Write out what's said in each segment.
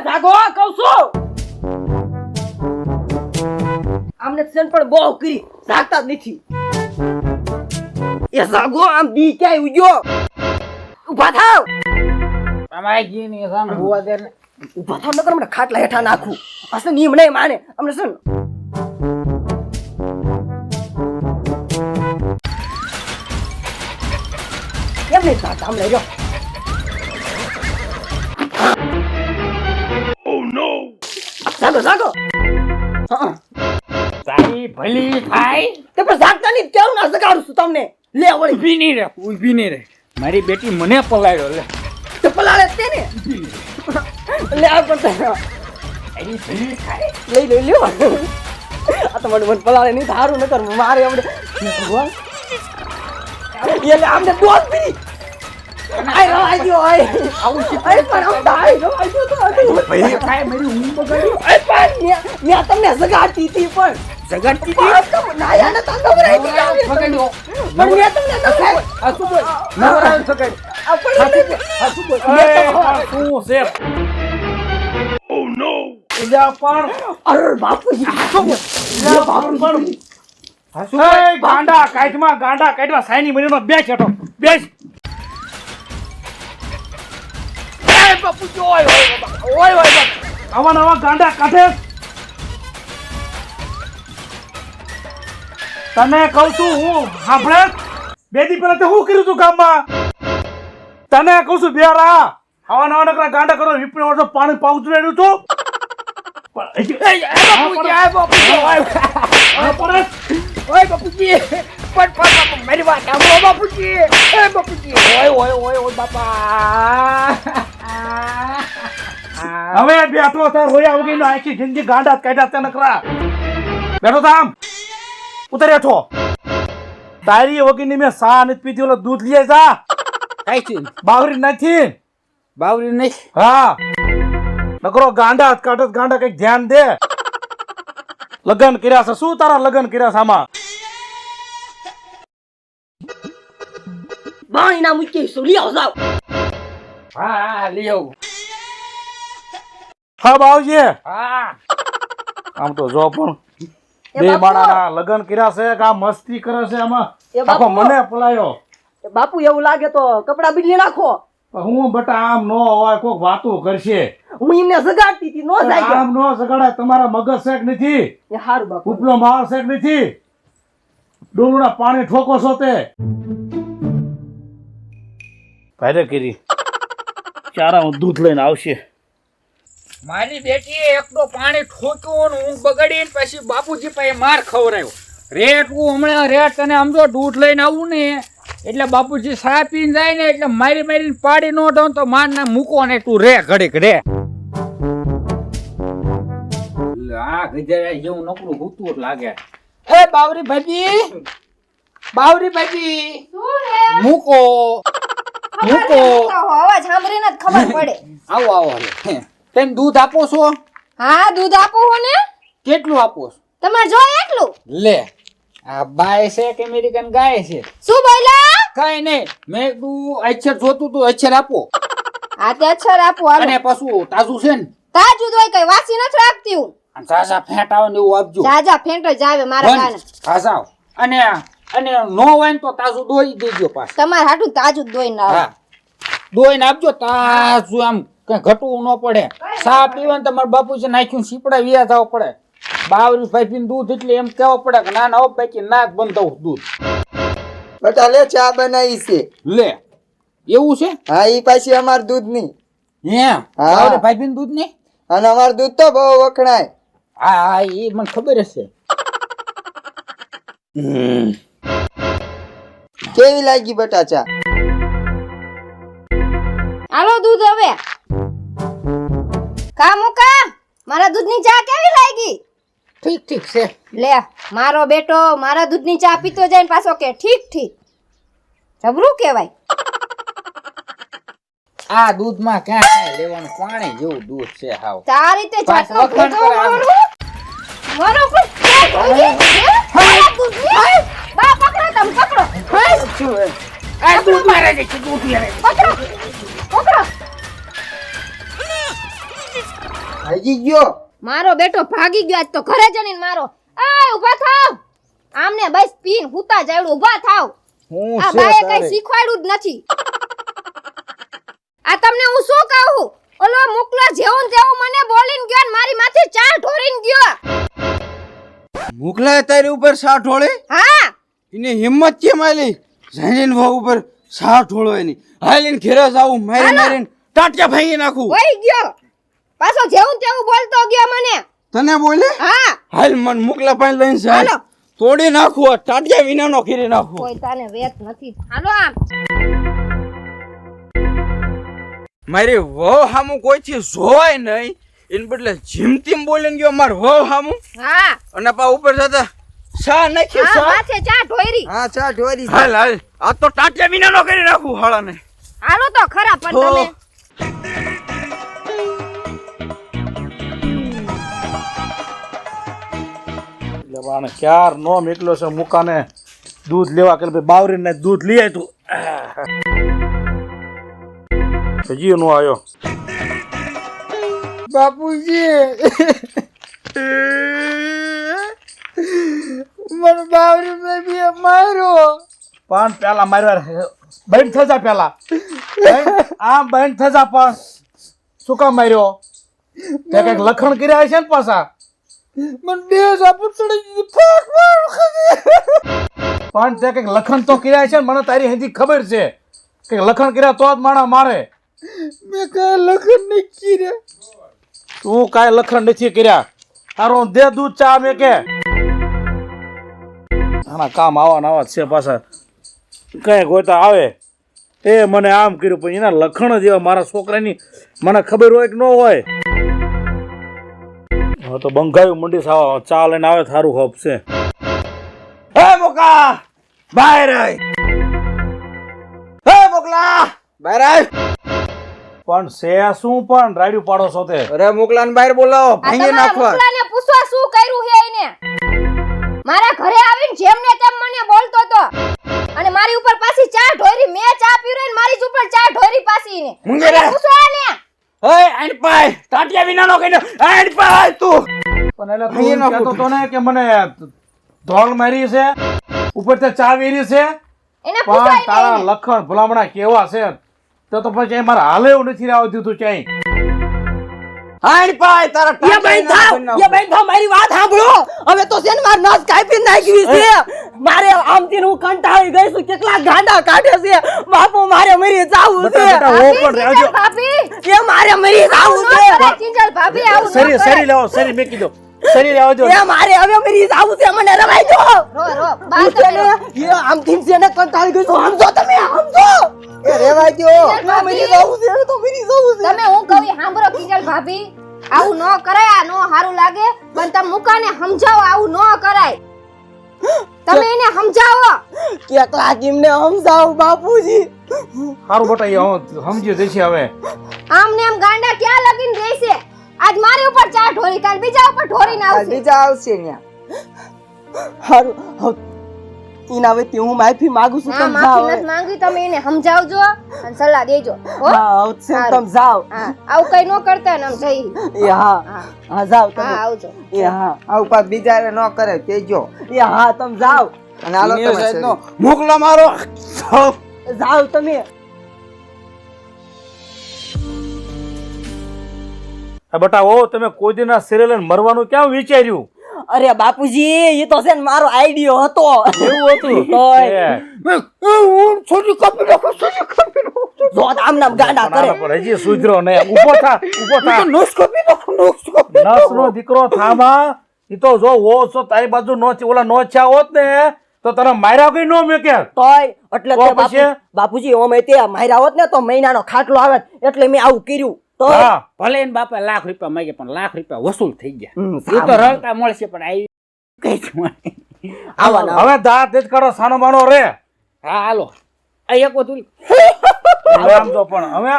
જાગો કહું છું. આમને સેન પણ બહુ કરી જાગતા જ નથી. એ જાગો આમ બી ક્યાંય ઉગ્યો. ઊભા થાવ. તમારે જી ની સામે હોવા દે ને. ઊભા થાવ નકર મને ખાટલા હેઠા નાખું. અસલ નિયમ નહીં માને અમને છે ને. કેમ નહીં જાગતા અમને જો. જાગો જાગો. તારી ભલી થાય તે પણ જાગતા નહીં કેવું ના જગાડું છું તમને. લે વળી ઊભી નહીં રે મારી બેટી મને પલાળ્યો લે તે પલાળે જ તે ને. લે આ પણ તારી ભલી થાય લઈ લઈ લ્યો. આ તો મને પલાળે નહીં સારું નકર મારે આપણે ભગવાન એટલે આમને દોસ પી આય રવાઈ ગયો આય આવું છે આય પણ આમ દાઈ રવાઈ ગયો તો ભલી થાય મારી ઊંઘ બગાડી આય પણ મેં તમને જગાડતી હતી પણ જગાડતી નાયા ને તંદો ભરાઈ ગયો પકડ્યો પણ મેં તમને દસાય આ શું બોલ નવરા પકડ આ પણ આ શું બોલ શું છે ઓ નો એલા પણ અરે બાપુજી બાપુજી ગાંડા કાઢવા સાઈની મહિનો બેસ હેઠો બેસ બાપુજી ઓય આવા નવા ગાંડા કાઢે તને કહું છું હું સાંભળે બે દી પહેલા તે શું કર્યું તું ગામમાં તને કહું છું બેરા આવા નવા નકરા ગાંડા કરો વિપણી વર્ષો પાણી પાઉતું રહ્યું તું ઓય બાપુજી મારી વાત સાંભળો બાપુજી એ બાપુજી ઓય બાપા હવે બેઠો તાર રોયા વગર નો આખી જિંદગી ગાંડા કાઢ્યા તે નકરા બેઠો થામ ઉતર હેઠો તારી વગરની મેં સા નથી પીધી ઓલો દૂધ લઈ જા કઈ છે બાવરી નથી બાવરી નહીં હા નકરો ગાંડા કાઢત ગાંડા કઈક ધ્યાન દે લગન કર્યા છે શું તારા લગન કર્યા છે આમાં બાઈ ના મૂકી છું લઈ આવ જાવ હા લઈ આવ હા બાવજી હા આમ તો જો પણ બે માણાના લગન કર્યા છે કે આ મસ્તી કરે છે આમાં આખો મને પલાયો બાપુ એવું લાગે તો કપડા બદલી નાખો હું બટા આમ નો હોય કોક વાતો કરશે હું એમને જગાડતી હતી નો જાય આમ નો જગાડાય તમારા મગજ શેક નથી એ હારું બાપુ ઉપલો માળ શેક નથી ડોલુના પાણી ઠોકો છો તે ભારે કરી ચારા દૂધ લઈને આવશે મારી બેટી એકડો પાણી ઠોક્યું ને ઊંઘ બગાડી પછી બાપુજી પાસે માર ખવરાયો રેટ હું હમણાં રેટ તને સમજો દૂધ લઈને આવું ને એટલે બાપુજી સા પીને જાય ને એટલે મારીને પાડી નો દઉં તો માર ના મૂકો ને તું રે ઘડીક રે આ ગજરા જેવું નકરું ભૂતું લાગે એ બાવરી ભાભી મૂકો અવાજ સાંભળીને જ ખબર પડે. આવો તેમ દૂધ આપો છો હા દૂધ આપો હો ને કેટલું આપો છો તમારે જો એટલું લે આ બાય છે કે અમેરિકન ગાય છે શું બોલ્યા કઈ નહીં મેં તું અક્ષર જોતું તું અક્ષર આપો આ તે અક્ષર આપો હાલો. અને પાછું તાજું છે ને તાજું દોય કઈ વાસી નથી રાખતી હું અને ઝાઝા ફેંટાવો ને એવું આપજો જાજા ફેંટ જ આવે મારા ગાને ખાસાવ અને નો હોય ને તો તાજું દોઈ દેજો પાછું તમારે હાટું તાજું દોઈ ના હા દોઈને આપજો તાજું આમ કઈ ઘટવું ન પડે સા પીવા તમારે બાપુજી નાખ્યું સીપડા વિયા જવું પડે બાવરી ભાઈ દૂધ એટલે એમ કેવું પડે કે ના ના પૈકી નાક બંધાવું દૂધ બટા લે ચા બનાવી છે લે એવું છે હા ઈ પાછી અમાર દૂધ ની હે બાવરી ભાઈ દૂધ ને અને અમાર દૂધ તો બહુ વખણાય હા એ મને ખબર હશે કેવી લાગી બટા ચા હાલો દૂધ હવે કા મુકા મારા દૂધની ચા કેવી લાગી ઠીક છે લે મારો બેટો મારા દૂધની ચા પીતો જાય ને પાછો કે ઠીક જબરું કહેવાય આ દૂધમાં ક્યાં કાંઈ લેવાનું પાણી જેવું દૂધ છે હાવ આ રીતે પાછો જાતનો વખાણ ભેગો કરે આમ. મારો પણ મારા દૂધની બા પકડો તમે પકડો આ દૂધ મારે છે દૂધ લે પકડો ભાગી ગયો. મારો બેટો ભાગી ગયો આજ તો ઘરે જઈને મારો. એ ઊભા થાવ. આમને બસ પીન હુતા જાવડું ઊભા થાવ. હું આ છે બાએ કઈ તારે શીખવાડ્યું જ નથી. આ તમને હું શું કહું? ઓલો મુકલો જેવું ને તેવું મને બોલીને ગયો ને મારી માથે ચા ઢોરીને ગયો. મોકલાય તારી ઉપર સા ઢોળે હા એને હિંમત કેમ આલી જાણીને વો ઉપર સા ઢોળો એની હાલીને ઘેરે જાવું મારી મારીને ટાટિયા ભાંગી નાખું વઈ ગયો. પાછો જેવું ને તેવું બોલતો ગયો મને. તને બોલે હા હાલ મન મોકલા પાણી લઈને જાય હાલો. તોડી નાખું આ ટાટિયા વિનાનો કરી નાખું કોઈ તાને વેત નથી. હાલો આમ. મારી વહુ હામું કોઈથી જોવાય નહીં એને બદલે જીમતીમ બોલીને ગયો માર વહુ હામું હા અને પા ઉપર જતા સા નાખી હા સા માથે ચા ઢોરી. હા ચા ઢોરી. હાલ હાલ આ તો ટાટિયા વિનાનો કરી નાખું હાળાને હાલો તો ખરા પણ હો. તમે લેવાને ક્યાર નો મેકલો છે મુકાને દૂધ લેવા કે ભાઈ બાવરીને દૂધ લઈ આય તું હજી નો આવ્યો બાપુજી મને બાવરી બેબીએ માર્યો. પણ પેલા માર્યા બંધ થજા પેલા આમ બંધ થજા પણ શું કામ માર્યો તે કઈક લખણ કર્યા છે ને પાછા મને બે સાપુર ચડી ગઈ. ફાક માર પણ તે કઈક લખણ તો કર્યા છે ને મને તારી હજી ખબર છે કે લખણ કર્યા તો જ માણા મારે મેં કઈ લખન નહીં કર્યા. તું કાંઈ લખણ નથી કર્યા તારો દે દૂધ ચા મેં કે આના કામ આવા ને આવા જ છે પાછા કઈ ગોતા આવે એ મને આમ કર્યું પણ એના લખણ જ એવા મારા છોકરાની મને ખબર હોય કે ન હોય હવે તો બંગાયું મંડી સાવા ચા લઈને આવે થારું હોપ છે હે મોકા બહાર આય હે મોકલા બહાર આય પણ છે શું પણ રાડ્યું પાડો છો તે અરે મોકલાને બહાર બોલાવો આ ભાંગી તમારા નાખવા મુકલાને પૂછવા શું કર્યું છે એને? મારા ઘરે આવીને જેમને તેમ મને બોલતો તો અને મારી ઉપર પાછી ચા ઢોરી. મેં ચા પીવરે ને મારી જ ઉપર ચા ઢોરી પાછી ને. મુંગેરા. આને પૂછો આને. હે આઈન પાય ટાટિયા વિનાનો કઈ આઈન પાય તું પણ એટલે તું એમ કહેતો તો ને કે મને ધોળ મારી છે ઉપર તે ચા વેરી છે એને પૂછો પણ આને. તારા લખણ ભલામણા કેવા છે તો પછી મારે હાલે એવું નથી આવવા દીધું ક્યાંય આઈન પાય તારા ટાટિયા મારી વાત સાંભળો. હવે તો છે ને માર નસ કાપી નાખવી છે. મારે આમથી હું કંટાળી ગઈ છું. કેટલા ગાંડા કાઢે છે. બાપુ મારે મરી જાવું છે. બેટા, બેટા, ઓ પણ કિંજલ રહેજો. ભાભી એ મારે મરી જાવું આવું ન છે. કરાય, કિંજલ ભાભી આવું ન સરી કરાય. સરી લાવો સરી મેં કીધું સરી લાવો જો એ મારે હવે મરી જાવું છે. મને રવાઈ દો. રો રો બાર હું છે તમે ને રો. એ આમથી છે ને કંટાળી ગઈ છું. સમજો તમે સમજો. એ રેવાય દ્યો. ના મરી જાવું છે. તો મરી જાવું છે. તમે હું કહું એ સાંભળો કિંજલ ભાભી. આવું ન કરાય. આ નો સારું લાગે પણ તમે મુકાને સમજાવો આવું ન કરાય. તમે એને સમજાવો. કેટલા કિમને સમજાવ બાપુજી. સારું બેટા એ સમજી જઈશ હવે આમ ને આમ ગાંડા ક્યાં લગીને રહેશે? આજ મારી ઉપર ચા ઢોરી, કાલ બીજા ઉપર ઢોરીને આ આવશે. બીજા આવશે ન્યા. હારું ઈના વેતી હું માફી માંગુ છું. ના તમે માફી જાઓ. નથી માંગવી. તમે એને સમજાવજો અને સલાહ દેજો હો. હા છે તમે જાઓ. હા આવું કઈ ન કરતા ને આમ જઈ. એ હા હા જાઓ હા તમે. આવજો. એ હા આવું પાછ બીજા ન કરે કેજો. એ હા તમે જાઓ. અને હાલો તમે સાઈડનો શરીર. મોકલા મારો જાઓ તમે. બેટા ઓ તમે કોઈ દિન સિરિયલ મરવાનું ક્યાં વિચાર્યું અરે બાપુજી એ તો છે ને મારો આઈડિયો હતો. એવું હતું તોય. છોડી કાપી નાખો, છોડી કાપી નાખો. જો આમ નામ ગાંડા કરે. પણ હજી સુધરો નહીં ઉભો થા નસ કાપી નાખો, નસ કાપી નાખો. નસ નો દીકરો થામા ઈ તો જો વો છો તારી બાજુ નો ઓલા નો છા હોત ને તો તને માર્યા કઈ નો મેં કે તોય એટલે તો તે પછી? બાપુજી ઓમે તે માર્યા હોત ને તો મહિનાનો ખાટલો આવે એટલે મેં આવું કર્યું. તો હા ભલે એને બાપા લાખ રૂપિયા માંગે પણ લાખ રૂપિયા વસૂલ થઈ ગયા. હમ, એ તો રળતા મળશે પણ આવી કઈ જ મળે. આવવાના. હવે દાંત જ કરો સાનો માનો રે હા હાલો આ એક વધુ આમ તો પણ હવે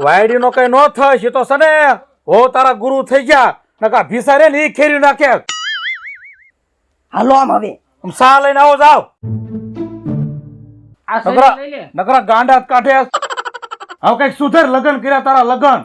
વાયડી નો કઈ નો થાય છે તો સને હો તારા ગુરુ થઈ ગયા નકા ભીસારે ને ઈ ખેરી નાખે હાલો આમ હવે. આમ સા લઈને આવો જાવ આ નકરા શરીર લઈ લે. નકરા ગાંડા જ કાઢે હવે કઈક સુધર લગન કર્યા તારા લગન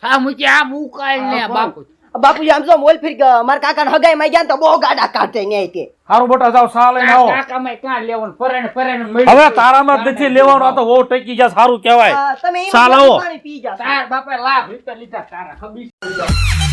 હા મૂકી આ મુકાઈ ને બાપુ બાપુજી આમ જો મોલ ફીર મારા કાકાને હગાઈ માં ગયા ને તો બહુ ગાડા કાઢે ન્યાય કે હારું બેટા જાઓ સા લઈને આવો કાકામાં ક્યાં લેવાનું પરાણે મળ્યું હવે તારામાં જ નથી લેવાનું આ તો બહુ ટકી ગયા સારું કહેવાય તમે ચાલ આવો. પાણી પી જા તાર બાપે લાખ રૂપિયા લીધા તારા ખબીર